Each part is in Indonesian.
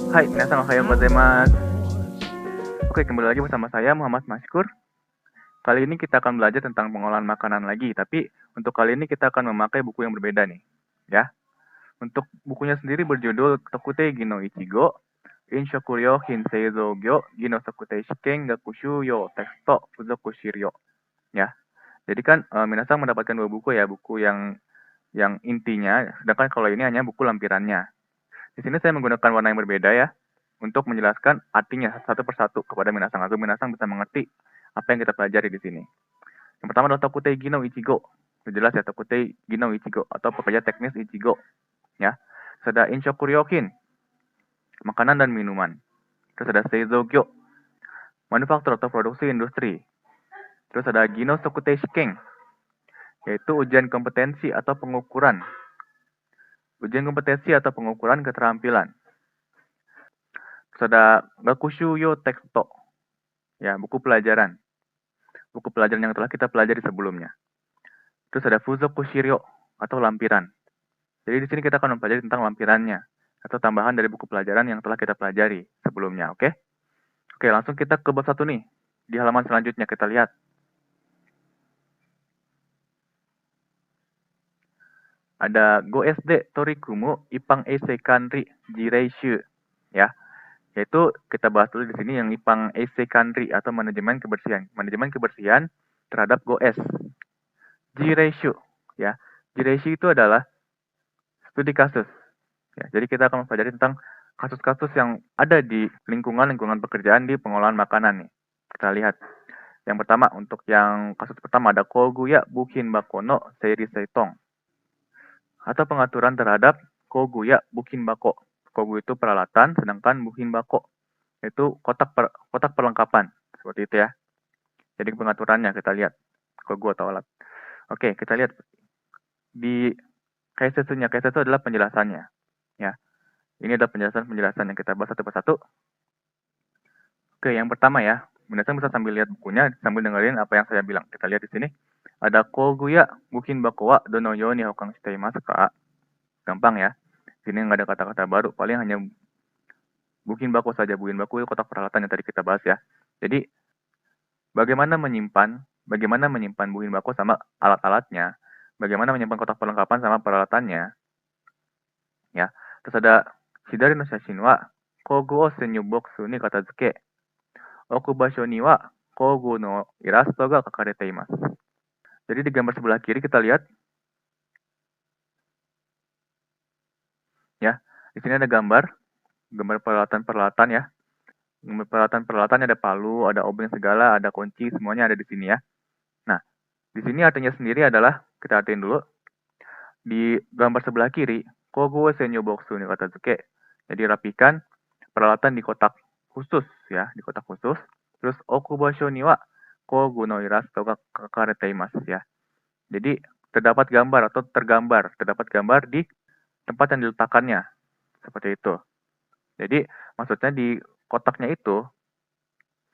Hai, minasan ohayo gozaimasu. Oke, kembali lagi bersama saya Muhammad Maskur. Kali ini kita akan belajar tentang pengolahan makanan lagi, tapi untuk kali ini kita akan memakai buku yang berbeda nih. Ya. Untuk bukunya sendiri berjudul Tokutei Gino Ichigo, Inshokuryo Hinseizo Gyo Gino Tokutei Shiken Gakushu Yo Teksto Fuzoku Shiryo. Ya. Jadi kan minasan mendapatkan dua buku ya, buku yang intinya, sedangkan kalau ini hanya buku lampirannya. Di sini saya menggunakan warna yang berbeda ya, untuk menjelaskan artinya satu persatu kepada minasan agar minasan bisa mengerti apa yang kita pelajari di sini. Yang pertama adalah Tokutei Gino Ichigo. Jelas ya, Tokutei Gino Ichigo atau pekerja teknis Ichigo. Ya. Terus ada Inshokuryokin, makanan dan minuman. Terus ada Seizogyo, manufaktur atau produksi industri. Terus ada Gino Tokutei Shiken, yaitu ujian kompetensi atau pengukuran. Ujian kompetensi atau pengukuran keterampilan. Terus ada Gakushu Yo Teksto, ya, buku pelajaran. Buku pelajaran yang telah kita pelajari sebelumnya. Terus ada Fuzoku Shiryo atau lampiran. Jadi di sini kita akan mempelajari tentang lampirannya atau tambahan dari buku pelajaran yang telah kita pelajari sebelumnya, oke? Oke, langsung kita ke bab 1 nih. Di halaman selanjutnya kita lihat. Ada Goesde Torikumu Ipang Eisei Kanri Jireishu, ya. Yaitu kita bahas dulu di sini yang Ipang Eisei Kanri atau manajemen kebersihan. Manajemen kebersihan terhadap Goes. Jireishu, ya. Jireishu itu adalah studi kasus. Ya, jadi kita akan mempelajari tentang kasus-kasus yang ada di lingkungan pekerjaan di pengolahan makanan nih. Kita lihat. Yang pertama, untuk yang kasus pertama ada Koguya Bukin Bakono Seiri Seitong. Atau pengaturan terhadap Koguya Bukin Bako. Kogu itu peralatan, sedangkan Bukin Bako itu kotak perlengkapan. Seperti itu ya. Jadi pengaturannya kita lihat. Kogu atau alat. Oke, kita lihat di kaisetsunya. Kaisetsu adalah penjelasannya. Ya. Ini adalah penjelasan yang kita bahas satu persatu. Oke, yang pertama ya. Minasan bisa sambil lihat bukunya, sambil dengerin apa yang saya bilang. Kita lihat di sini. Ada Koguya Bukin Bako wa dono yo ni hokang shiteimasu ka? Gampang ya. Sini nggak ada kata-kata baru. Paling hanya Bukin Bako saja. Bukin Bako itu kotak peralatan yang tadi kita bahas ya. Jadi, bagaimana menyimpan Bukin Bako sama alat-alatnya. Bagaimana menyimpan kotak perlengkapan sama peralatannya. Ya. Terus ada Shidari no shashin wa kogu o senyu boxu ni katazuke. Oku basho ni wa kogu no irasto ga kakarete imasu. Jadi di gambar sebelah kiri kita lihat ya, di sini ada gambar peralatan-peralatan ya. Gambar peralatan-peralatan ada palu, ada obeng segala, ada kunci, semuanya ada di sini ya. Nah, di sini artinya sendiri adalah kita artiin dulu. Di gambar sebelah kiri, kogu senyo boxu ni katazuke. Jadi rapikan peralatan di kotak khusus ya, di kotak khusus. Terus okubasho ni wa kogu no irasto ga kakarete imasu ya. Jadi terdapat gambar atau terdapat gambar di tempat yang diletakkannya. Seperti itu. Jadi maksudnya di kotaknya itu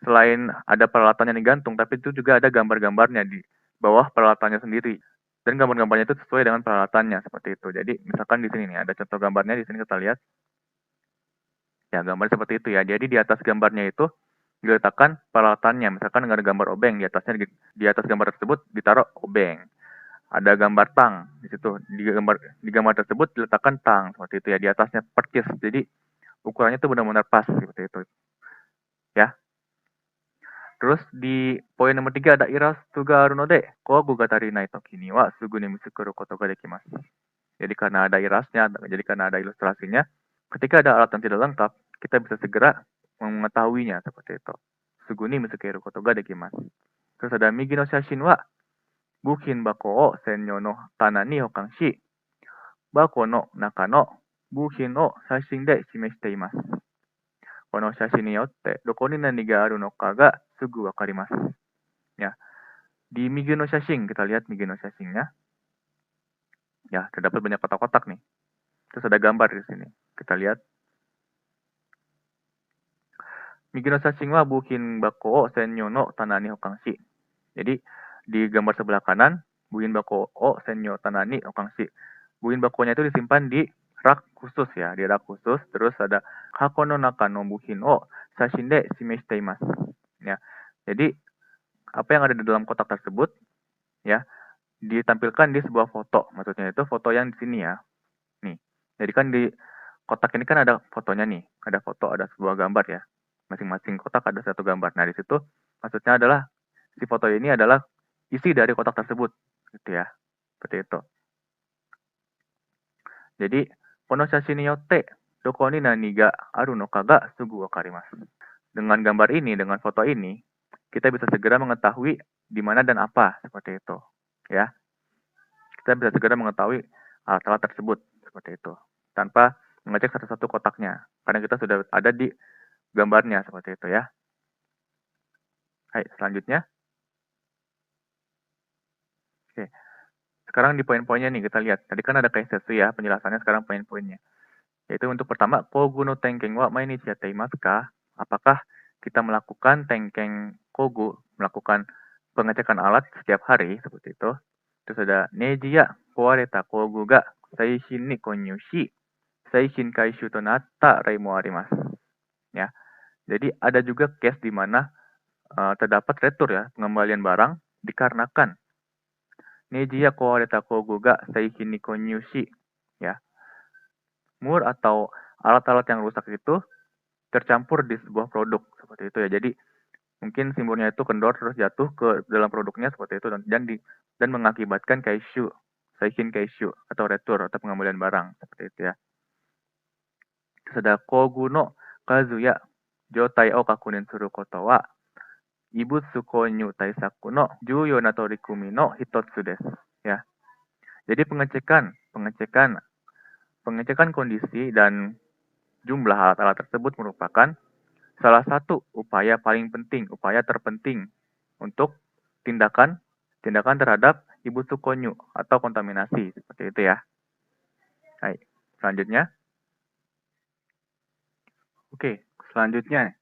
selain ada peralatan yang digantung, tapi itu juga ada gambar-gambarnya di bawah peralatannya sendiri. Dan gambar-gambarnya itu sesuai dengan peralatannya seperti itu. Jadi misalkan di sini nih ada contoh gambarnya, di sini kita lihat. Ya, gambar seperti itu ya. Jadi di atas gambarnya itu diletakkan peralatannya. Misalkan ada gambar obeng, di atas gambar tersebut ditaruh obeng. Ada gambar tang di situ. Di gambar tersebut diletakkan tang seperti itu ya. Di atasnya percis. Jadi ukurannya itu benar-benar pas seperti itu. Ya. Terus di poin nomor 3 ada irastu ga aru node kogu ga tarinai toki ni wa sugu ni misukuru koto ga dekimasu. Jadi karena ada irasnya, jadi karena ada ilustrasinya, ketika ada alat yang tidak lengkap, kita bisa segera mengetahuinya seperti itu. Suguni misukeru koto ga dekimasu. Terus ada migi no shashin wa bukin bako o senyo no tana ni hokan shi, bako no naka no bukin o shashin de shimeshite imasu. Kono shashin ni yotte doko ni nani ga aru no ka ga sugu wakarimasu. Ya. Di migi no shashin, kita lihat migi no shashinnya. Ya, terdapat banyak kotak-kotak nih. Terus ada gambar di sini. Kita lihat. Migi no shashin wa bukin bako o senyo no tana ni hokan shi. Jadi di gambar sebelah kanan, bukin bako o senyo tana ni hokan shi. Bukin bakonya itu disimpan di rak khusus ya, di rak khusus, terus ada hako no naka no buhin o shashin de shimeshite imasu. Ya. Jadi apa yang ada di dalam kotak tersebut ya ditampilkan di sebuah foto. Maksudnya itu foto yang di sini ya. Nih. Jadi kan di kotak ini kan ada fotonya nih, ada foto, ada sebuah gambar ya. Masing-masing kotak ada satu gambar. Nah, di situ maksudnya adalah si foto ini adalah isi dari kotak tersebut, gitu ya. Seperti itu. Jadi, kono shashi ni yotte doko ni nani ga aru no ka ga sugu wakarimasu. Dengan gambar ini, dengan foto ini, kita bisa segera mengetahui di mana dan apa, seperti itu. Ya, kita bisa segera mengetahui alat-alat tersebut, seperti itu. Tanpa mengecek satu-satu kotaknya, karena kita sudah ada di gambarnya, seperti itu ya. Hai, selanjutnya. Oke, sekarang di poin-poinnya nih kita lihat. Tadi kan ada kaisetsu ya, penjelasannya sekarang poin-poinnya. Yaitu untuk pertama, kogu no tenken wa mainichi yatte imasu ka? Apakah kita melakukan tenken kogu, melakukan pengecekan alat setiap hari, seperti itu. Terus ada neji ya kowareta kogu ga seishin ni konyu shi, seishin kaishu to natta rei mo arimasu. Ya. Jadi ada juga case di mana terdapat retur ya, pengembalian barang dikarenakan neji ya kowareta kogu ga seishin ni konyu shi. Ya. Atau alat-alat yang rusak itu tercampur di sebuah produk seperti itu ya. Jadi mungkin simbolnya itu kendor terus jatuh ke dalam produknya seperti itu dan mengakibatkan kaishu, seishin kaishu atau retur atau pengembalian barang seperti itu ya. Terus ada kogu no kazu ya jotai o kakunin suru koto wa ibutsu konyu taisaku no juyo na torikumi no hitotsu desu ya. Jadi pengecekan kondisi dan jumlah alat-alat tersebut merupakan salah satu upaya paling penting, upaya terpenting untuk tindakan terhadap ibutsu konyu atau kontaminasi seperti itu ya. Baik, selanjutnya. Oke, selanjutnya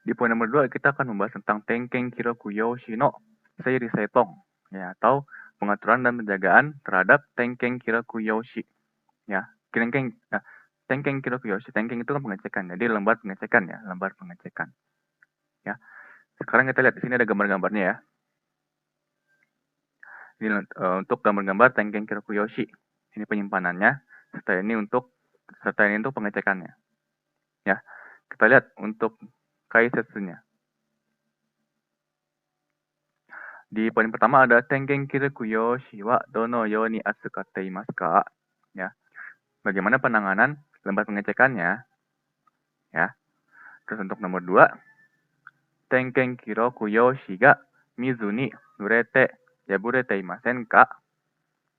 di poin nomor 2 kita akan membahas tentang tenken kiroku yoshi no seiri seitong ya, atau pengaturan dan penjagaan terhadap tenken kiroku yoshi ya. Tenken kiroku yoshi, tenken itu kan pengecekan, jadi lembar pengecekan ya, lembar pengecekan ya. Sekarang kita lihat di sini ada gambar-gambarnya ya. Ini untuk gambar-gambar tenken kiroku yoshi, ini penyimpanannya, serta ini untuk pengecekannya ya. Kita lihat untuk kaisetsunya. Di poin pertama ada tenken kiroku yoshi wa dono you ni atsukatte imasu ka? Ya. Bagaimana penanganan lembar pengecekannya? Ya. Terus untuk nomor 2, tenken kiroku yoshi ga mizu ni nurete yaburete imasen ka?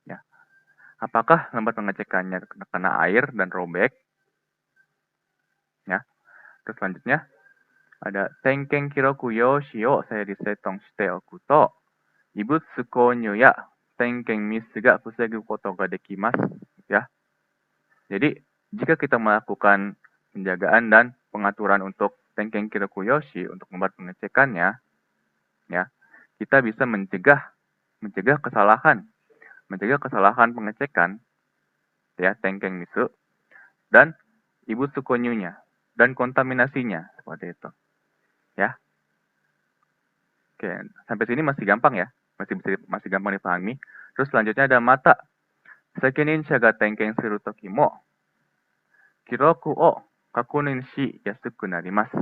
Ya. Apakah lembar pengecekannya kena air dan robek? Ya. Terus selanjutnya ada tenken kiroku yoshi o seiri setong shite oku to ibutsu konyu ya tenken misu ga fusegu koto ga dekimasu ya. Jadi jika kita melakukan penjagaan dan pengaturan untuk tenken kiroku yoshi untuk lembar pengecekannya ya, kita bisa mencegah kesalahan pengecekan ya tenken misu dan ibutsu konyunya dan kontaminasinya seperti itu ya. Oke, sampai sini masih gampang ya, masih gampang dipahami. Terus selanjutnya ada mata. Sekininsha ga tenken suru toki mo kiroku o kakunin shi yasuku narimasu.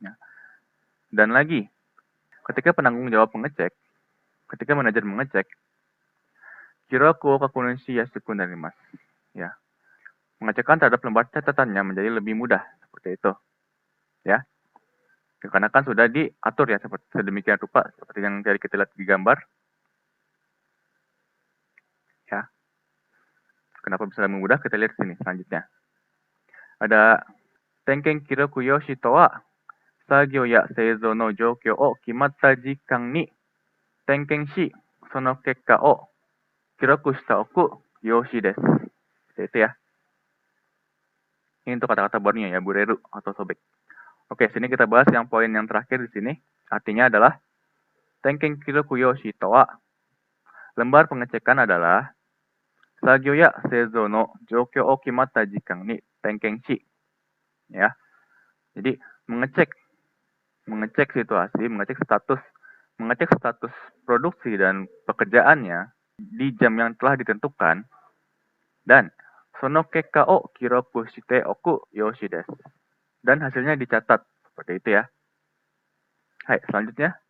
Ya. Dan lagi, ketika penanggung jawab mengecek, ketika manajer mengecek, kiroku o kakunin shi yasuku narimasu. Ya. Pengecekan terhadap lembar catatannya menjadi lebih mudah seperti itu. Ya. Karena kan sudah diatur ya seperti sedemikian rupa seperti yang tadi kita lihat di gambar. Ya. Kenapa bisa lebih mudah? Kita lihat sini selanjutnya. Ada tenken kiroku yoshi to wa sagyo ya seizou no joukyo o kimatta jikan ni tenken shi sono kekka o kiroku shita oku yoshi desu. Itu ya. Ini untuk kata-kata barunya ya, bureru atau sobek. Oke, sini kita bahas yang poin yang terakhir di sini. Artinya adalah tenken kiroku yoshi to wa lembar pengecekan adalah 作業や製造の状況を決まった時間に点検し、ya. Jadi mengecek situasi, mengecek status produksi dan pekerjaannya di jam yang telah ditentukan, dan sono keka o kiroku shite oku yoshi desu. Dan hasilnya dicatat seperti itu ya. Hai, selanjutnya